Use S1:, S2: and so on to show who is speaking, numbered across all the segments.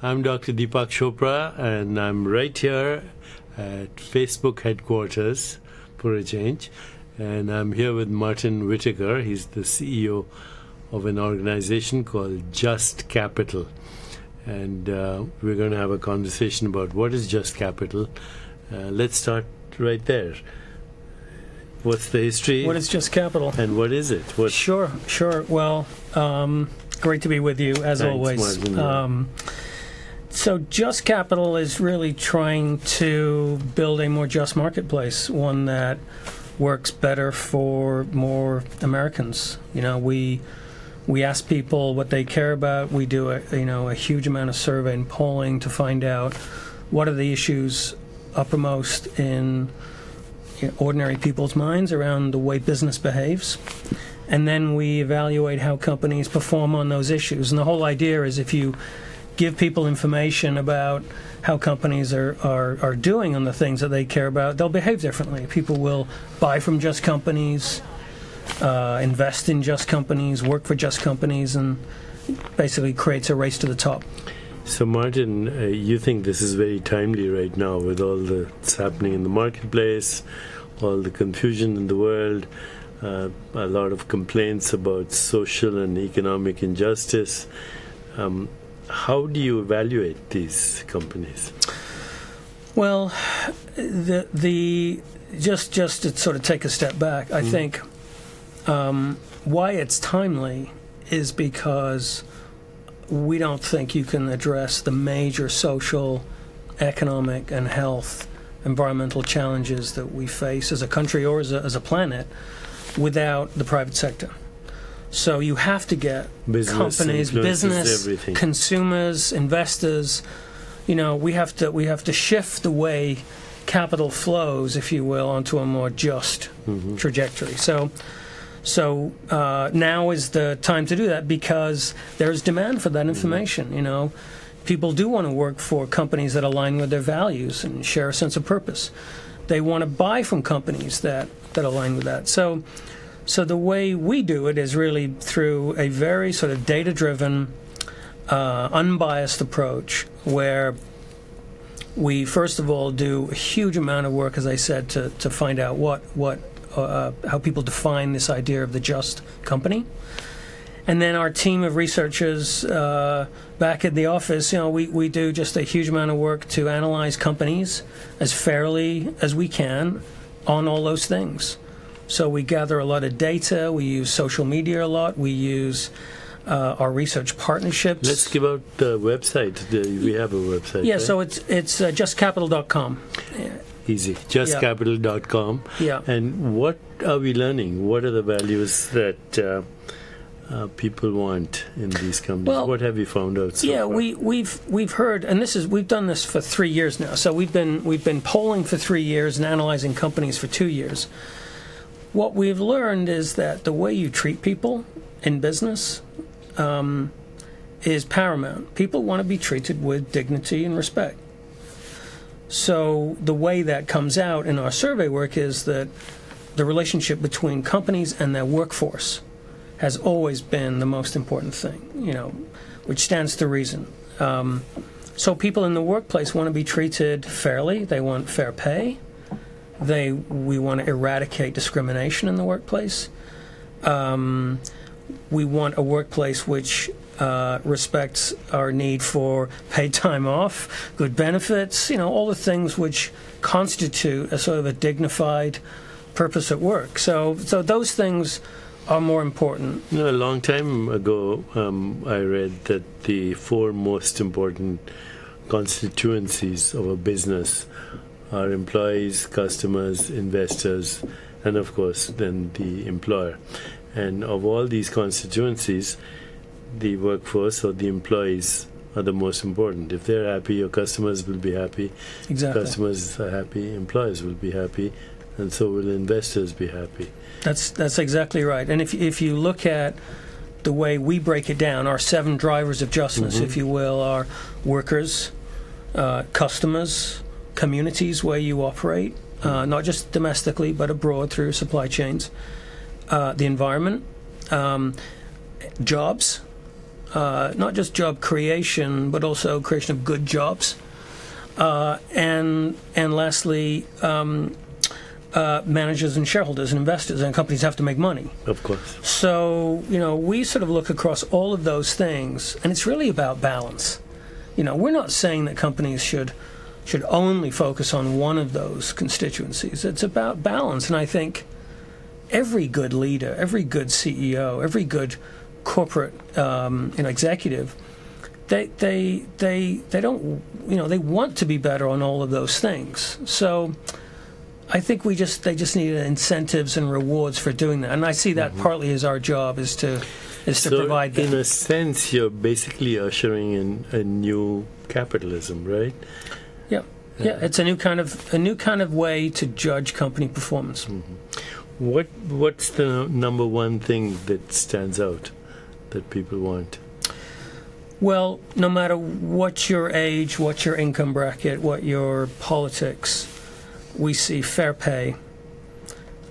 S1: I'm Dr. Deepak Chopra, and I'm right here at Facebook headquarters for a change. And I'm here with Martin Whitaker. He's the CEO of an organization called Just Capital. And we're going to have a conversation about what is Just Capital. Let's start right there. What's the history?
S2: What is Just Capital?
S1: And what is it?
S2: Sure. Well, great to be with you, as
S1: Thanks,
S2: always.
S1: Martin.
S2: So Just Capital is really trying to build a more just marketplace, one that works better for more Americans. You know, we ask people what they care about. We do a huge amount of survey and polling to find out what are the issues uppermost in ordinary people's minds around the way business behaves. And then we evaluate how companies perform on those issues. And the whole idea is if you give people information about how companies are doing on the things that they care about, they'll behave differently. People will buy from just companies, invest in just companies, work for just companies, and basically creates a race to the top.
S1: So, Martin, you think this is very timely right now with all that's happening in the marketplace, all the confusion in the world, a lot of complaints about social and economic injustice. How do you evaluate these companies?
S2: Well, just to sort of take a step back, I think why it's timely is because we don't think you can address the major social, economic, and health, environmental challenges that we face as a country or as a planet without the private sector. So you have to get companies, business,
S1: everything.
S2: Consumers, investors. You know, we have to shift the way capital flows, if you will, onto a more just trajectory. So now is the time to do that because there's demand for that information. You know, people do want to work for companies that align with their values and share a sense of purpose. They want to buy from companies that align with that. So the way we do it is really through a very sort of data-driven, unbiased approach where we, first of all, do a huge amount of work, as I said, to find out how people define this idea of the just company. And then our team of researchers back at the office, you know, we do just a huge amount of work to analyze companies as fairly as we can on all those things. So we gather a lot of data. We use social media a lot. We use our research partnerships.
S1: Let's give out the website. We have a website.
S2: Yeah,
S1: right?
S2: so it's justcapital.com.
S1: Easy. Justcapital.com.
S2: Yeah.
S1: And what are we learning? What are the values that people want in these companies?
S2: Well,
S1: what have you found out so far?
S2: we've heard, and we've done this for 3 years now. So we've been polling for 3 years and analyzing companies for 2 years. What we've learned is that the way you treat people in business is paramount. People want to be treated with dignity and respect. So the way that comes out in our survey work is that the relationship between companies and their workforce has always been the most important thing, you know, which stands to reason. So people in the workplace want to be treated fairly. They want fair pay. We want to eradicate discrimination in the workplace. We want a workplace which respects our need for paid time off, good benefits, you know, all the things which constitute a sort of a dignified purpose at work. So those things are more important.
S1: You know, a long time ago, I read that the 4 most important constituencies of a business are employees, customers, investors, and of course then the employer. And of all these constituencies, the workforce or the employees are the most important. If they're happy, your customers will be happy.
S2: Exactly.
S1: Customers are happy, employers will be happy, and so will investors be happy.
S2: That's exactly right. And if you look at the way we break it down, our 7 drivers of justness, if you will, are workers, customers, communities where you operate, not just domestically but abroad through supply chains, the environment, jobs, not just job creation, but also creation of good jobs. And lastly, managers and shareholders and investors and companies have to make money.
S1: Of course.
S2: So, we sort of look across all of those things, and it's really about balance. We're not saying that companies should only focus on one of those constituencies. It's about balance, and I think every good leader, every good CEO, every good corporate executive, they don't, they want to be better on all of those things. So I think they just need incentives and rewards for doing that, and I see that partly as our job is to provide that.
S1: In a sense, you're basically ushering in a new capitalism, right?
S2: Yeah, it's a new kind of way to judge company performance.
S1: What's the number one thing that stands out that people want?
S2: Well, no matter what your age, what your income bracket, what your politics, we see fair pay,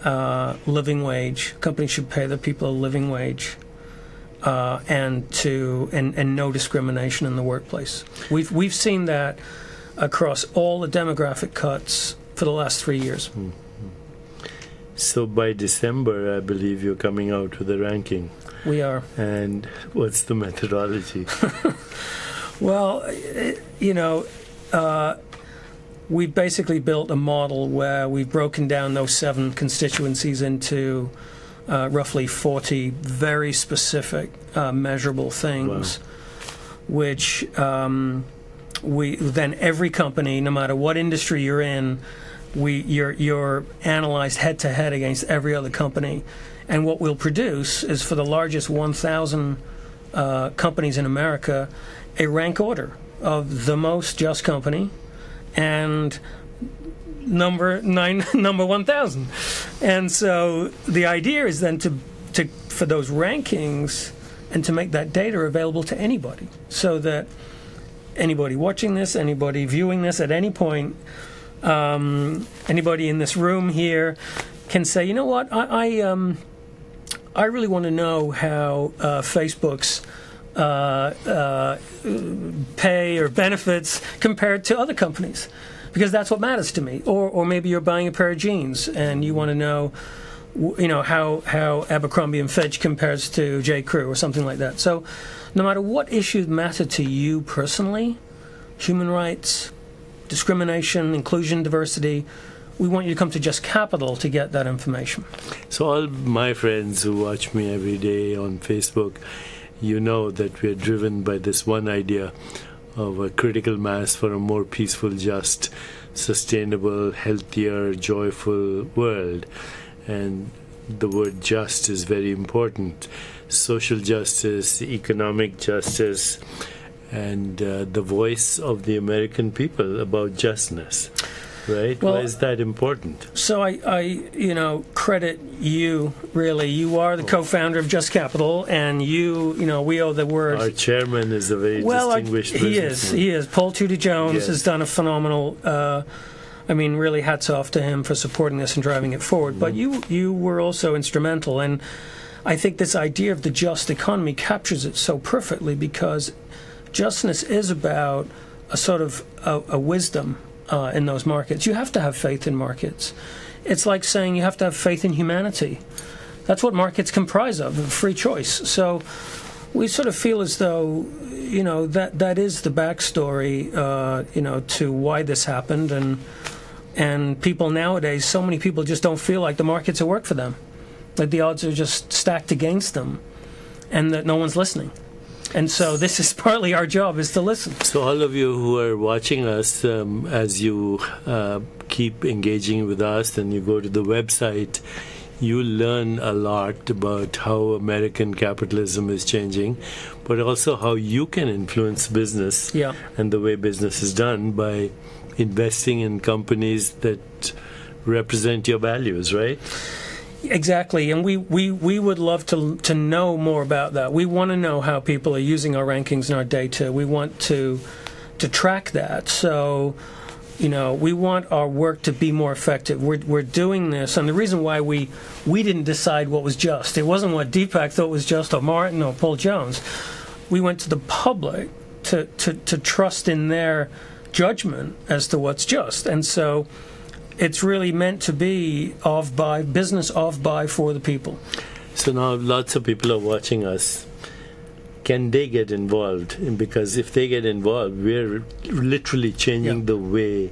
S2: living wage. Companies should pay their people a living wage, and no discrimination in the workplace. We've seen that across all the demographic cuts for the last 3 years.
S1: So by December, I believe you're coming out with a ranking.
S2: We are.
S1: And what's the methodology?
S2: Well, we've basically built a model where we've broken down those 7 constituencies into roughly 40 very specific, measurable things, which then every company, no matter what industry you're in, you're analyzed head to head against every other company, and what we'll produce is for the largest 1,000 companies in America, a rank order of the most just company and number 1,000. And so the idea is then to for those rankings and to make that data available to anybody, so that anybody watching this, anybody viewing this at any point, anybody in this room here can say, you know what, I really want to know how Facebook's pay or benefits compared to other companies, because that's what matters to me. Or maybe you're buying a pair of jeans and you want to know, how Abercrombie and Fitch compares to J. Crew or something like that. So no matter what issues matter to you personally, human rights, discrimination, inclusion, diversity, we want you to come to Just Capital to get that information.
S1: So all my friends who watch me every day on Facebook, you know that we're driven by this one idea of a critical mass for a more peaceful, just, sustainable, healthier, joyful world. And the word just is very important. Social justice, economic justice, and the voice of the American people about justness. Right?
S2: Well,
S1: why is that important?
S2: So I credit you, really. You are the co-founder of Just Capital, and we owe the word.
S1: Our chairman is a very distinguished businessman.
S2: He is. Paul Tudor Jones has done a phenomenal, really hats off to him for supporting this and driving it forward. But you were also instrumental, and I think this idea of the just economy captures it so perfectly, because justness is about a sort of a wisdom in those markets. You have to have faith in markets. It's like saying you have to have faith in humanity. That's what markets comprise of free choice. So we sort of feel as though, that is the backstory, to why this happened. And people nowadays, so many people just don't feel like the markets have worked for them. Like the odds are just stacked against them, and that no one's listening. And so this is partly our job, is to listen.
S1: So all of you who are watching us, as you keep engaging with us and you go to the website, you learn a lot about how American capitalism is changing, but also how you can influence business and the way business is done by investing in companies that represent your values, right?
S2: Exactly, and we would love to know more about that. We want to know how people are using our rankings and our data. We want to track that. So, we want our work to be more effective. We're doing this, and the reason why we didn't decide what was just. It wasn't what Deepak thought was just, or Martin, or Paul Jones. we went to the public to trust in their judgment as to what's just. And so it's really meant to be of, by, business of, by, for the people.
S1: So now lots of people are watching us. Can they get involved? Because if they get involved, we're literally changing the way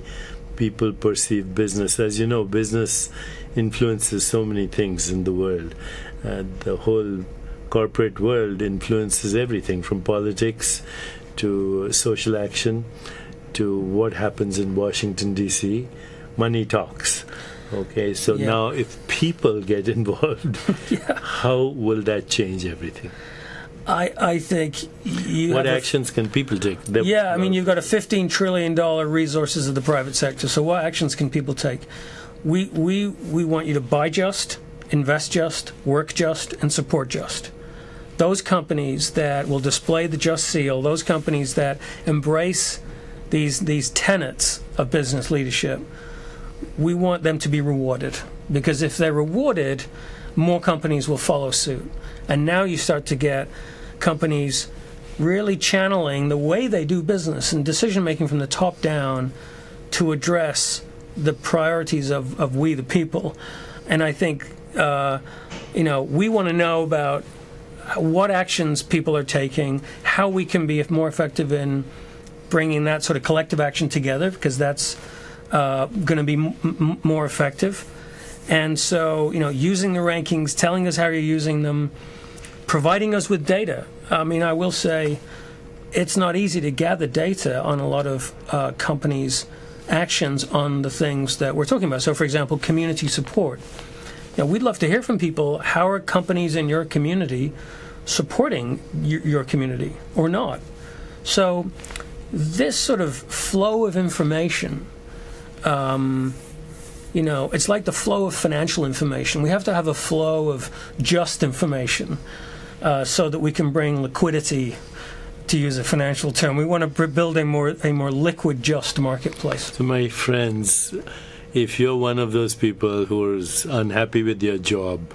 S1: people perceive business. As you know, business influences so many things in the world. The whole corporate world influences everything from politics to social action to what happens in Washington, D.C. Money talks. Okay, so now if people get involved, how will that change everything?
S2: I think
S1: what actions can people take?
S2: I mean, you've got a $15 trillion resources of the private sector. So what actions can people take? We want you to buy just, invest just, work just, and support just. Those companies that will display the just seal, those companies that embrace these tenets of business leadership, we want them to be rewarded. Because if they're rewarded, more companies will follow suit. And now you start to get companies really channeling the way they do business and decision-making from the top down to address the priorities of we, the people. And I think, we want to know about what actions people are taking, how we can be more effective in bringing that sort of collective action together, because that's going to be more effective. And so, using the rankings, telling us how you're using them, providing us with data. I mean, I will say it's not easy to gather data on a lot of companies' actions on the things that we're talking about. So, for example, community support. We'd love to hear from people. How are companies in your community supporting your community or not? So this sort of flow of information, it's like the flow of financial information. We have to have a flow of just information so that we can bring liquidity, to use a financial term. We want to build a more liquid, just marketplace.
S1: So my friends, if you're one of those people who is unhappy with your job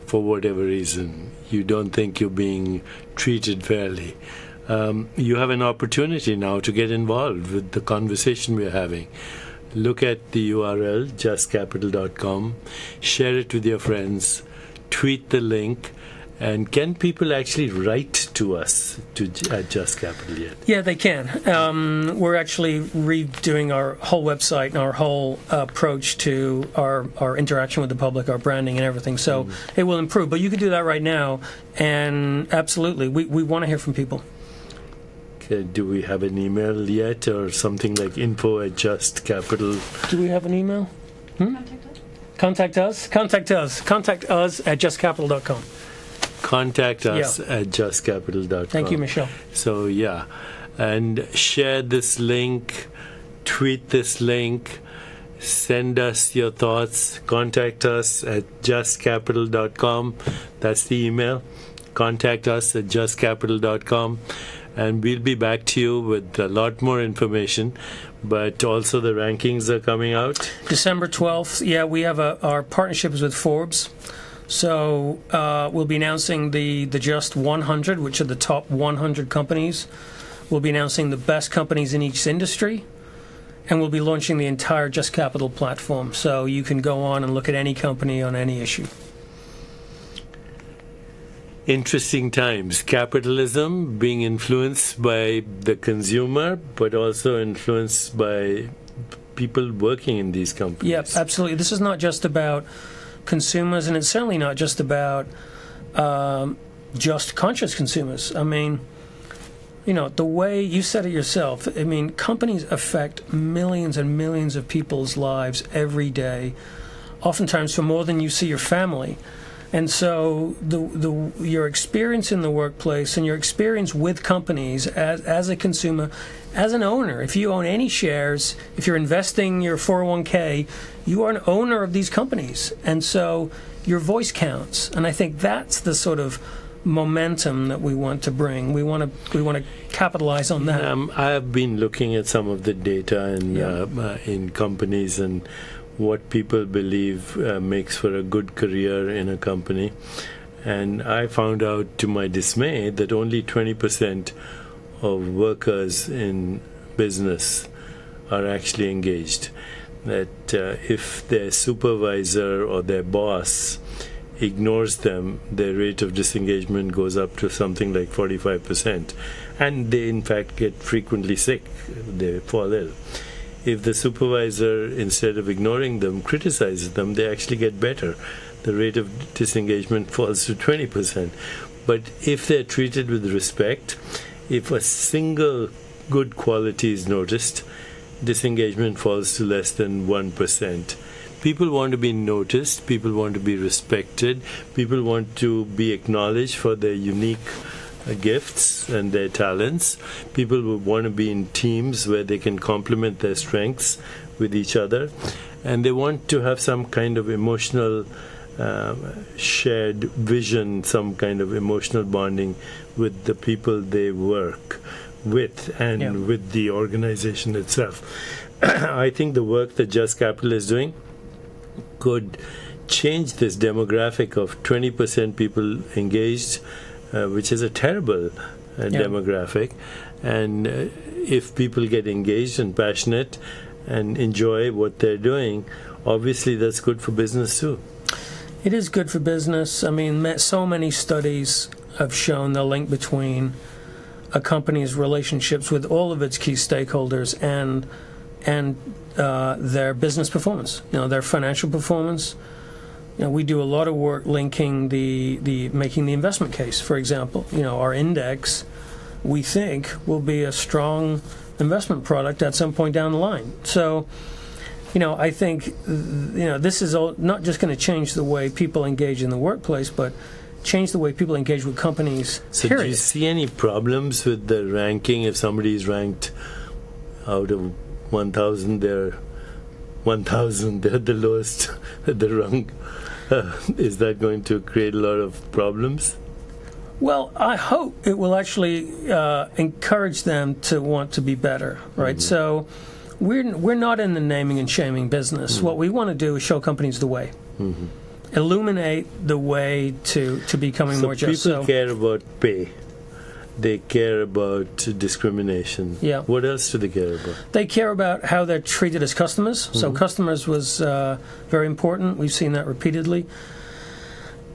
S1: for whatever reason, you don't think you're being treated fairly, you have an opportunity now to get involved with the conversation we're having. Look at the URL, justcapital.com, share it with your friends, tweet the link, and can people actually write to us at Just Capital yet?
S2: Yeah, they can. We're actually redoing our whole website and our whole approach to our interaction with the public, our branding and everything. So it will improve. But you can do that right now. And absolutely, we want to hear from people.
S1: Okay, do we have an email yet or something like info@justcapital?
S2: Do we have an email? Contact us. Contact us at justcapital.com.
S1: Contact us at justcapital.com.
S2: Thank you, Michelle.
S1: So, and share this link, tweet this link, send us your thoughts, contact us at justcapital.com. That's the email. Contact us at justcapital.com. And we'll be back to you with a lot more information. But also the rankings are coming out. December
S2: 12th. Yeah, we have our partnerships with Forbes. So we'll be announcing the Just 100, which are the top 100 companies. We'll be announcing the best companies in each industry. And we'll be launching the entire Just Capital platform. So you can go on and look at any company on any issue.
S1: Interesting times. Capitalism being influenced by the consumer, but also influenced by people working in these companies.
S2: Yes, absolutely. This is not just about consumers, and it's certainly not just about just conscious consumers. I mean, the way you said it yourself, I mean, companies affect millions and millions of people's lives every day, oftentimes for more than you see your family. And so your experience in the workplace and your experience with companies as a consumer, as an owner, if you own any shares, if you're investing your 401k, you are an owner of these companies. And so your voice counts. And I think that's the sort of momentum that we want to bring. We want to capitalize on that.
S1: I have been looking at some of the data in companies and what people believe makes for a good career in a company. And I found out, to my dismay, that only 20% of workers in business are actually engaged. That if their supervisor or their boss ignores them, their rate of disengagement goes up to something like 45%. And they, in fact, get frequently sick. They fall ill. If the supervisor, instead of ignoring them, criticizes them, they actually get better. The rate of disengagement falls to 20%. But if they're treated with respect, if a single good quality is noticed, disengagement falls to less than 1%. People want to be noticed, people want to be respected, people want to be acknowledged for their unique gifts and their talents. People will want to be in teams where they can complement their strengths with each other, and they want to have some kind of emotional shared vision, some kind of emotional bonding with the people they work with and with the organization itself. I think the work that Just Capital is doing could change this demographic of 20% people engaged, which is a terrible demographic. And if people get engaged and passionate and enjoy what they're doing, obviously that's good for business too.
S2: It is good for business. I mean, so many studies have shown the link between a company's relationships with all of its key stakeholders and their business performance, their financial performance. We do a lot of work linking the making the investment case. For example, our index, we think, will be a strong investment product at some point down the line. So, I think, this is not just going to change the way people engage in the workplace, but change the way people engage with companies.
S1: So
S2: period.
S1: Do you see any problems with the ranking? If somebody is ranked out of 1,000, they're the lowest at the rung. Is that going to create a lot of problems?
S2: Well, I hope it will actually encourage them to want to be better, right? Mm-hmm. So we're not in the naming and shaming business. Mm-hmm. What we want to do is show companies the way. Mm-hmm. Illuminate the way to becoming more just.
S1: So people care about pay. They care about discrimination.
S2: Yeah.
S1: What else do they care about?
S2: They care about how they're treated as customers. Mm-hmm. So customers was very important. We've seen that repeatedly.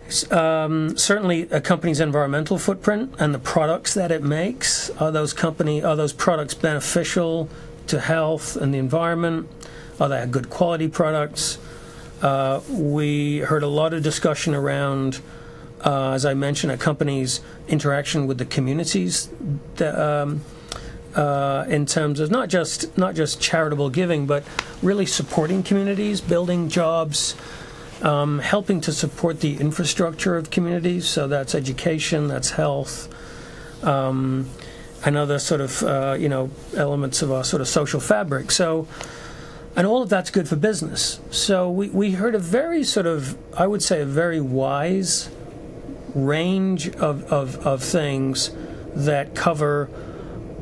S2: Certainly a company's environmental footprint and the products that it makes. Are those products beneficial to health and the environment? Are they good quality products? We heard a lot of discussion around, as I mentioned, a company's interaction with the communities, in terms of not just charitable giving, but really supporting communities, building jobs, helping to support the infrastructure of communities. So that's education, that's health, and other sort of elements of our sort of social fabric. So. And all of that's good for business. So we heard a very sort of, I would say, a very wise range of things that cover,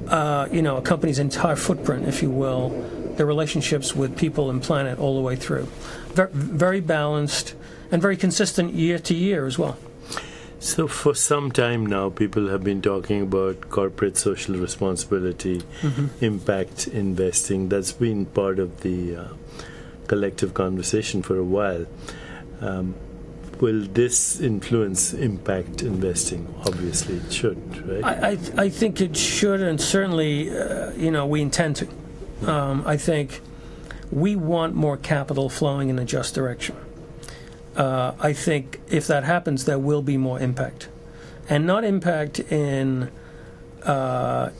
S2: a company's entire footprint, if you will, their relationships with people and planet all the way through. Very balanced and very consistent year to year as well.
S1: So for some time now, people have been talking about corporate social responsibility, impact investing. That's been part of the collective conversation for a while. Will this influence impact investing? Obviously it should, right?
S2: I think it should, and certainly, we intend to. I think we want more capital flowing in a just direction. I think if that happens, there will be more impact, and not impact in a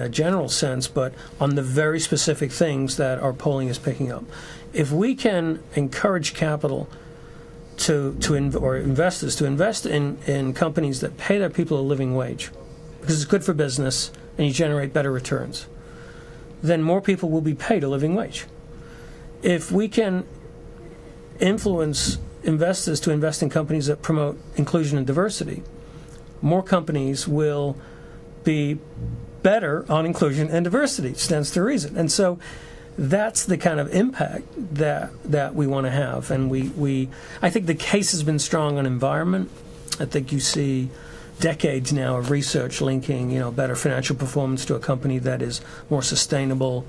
S2: general sense, but on the very specific things that our polling is picking up. If we can encourage capital or investors to invest in companies that pay their people a living wage, because it's good for business and you generate better returns, then more people will be paid a living wage. If we can influence investors to invest in companies that promote inclusion and diversity, more companies will be better on inclusion and diversity. Stands to reason. And so That's the kind of impact that we want to have. And I think the case has been strong on environment. I think you see decades now of research linking, better financial performance to a company that is more sustainable,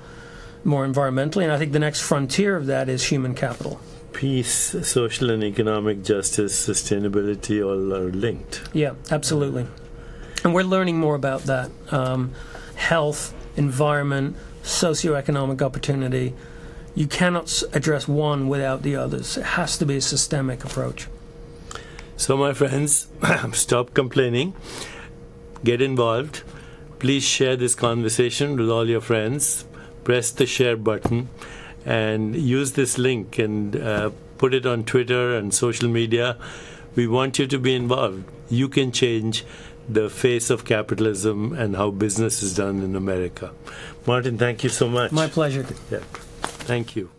S2: more environmentally. And I think the next frontier of that is human capital.
S1: Peace, social and economic justice, sustainability, all are linked.
S2: Yeah, absolutely. And we're learning more about that. Health, environment, socioeconomic opportunity. You cannot address one without the others. It has to be a systemic approach.
S1: So, my friends, stop complaining. Get involved. Please share this conversation with all your friends. Press the share button and use this link and put it on Twitter and social media. We want you to be involved. You can change the face of capitalism and how business is done in America. Martin, thank you so much.
S2: My pleasure.
S1: Yeah. Thank you.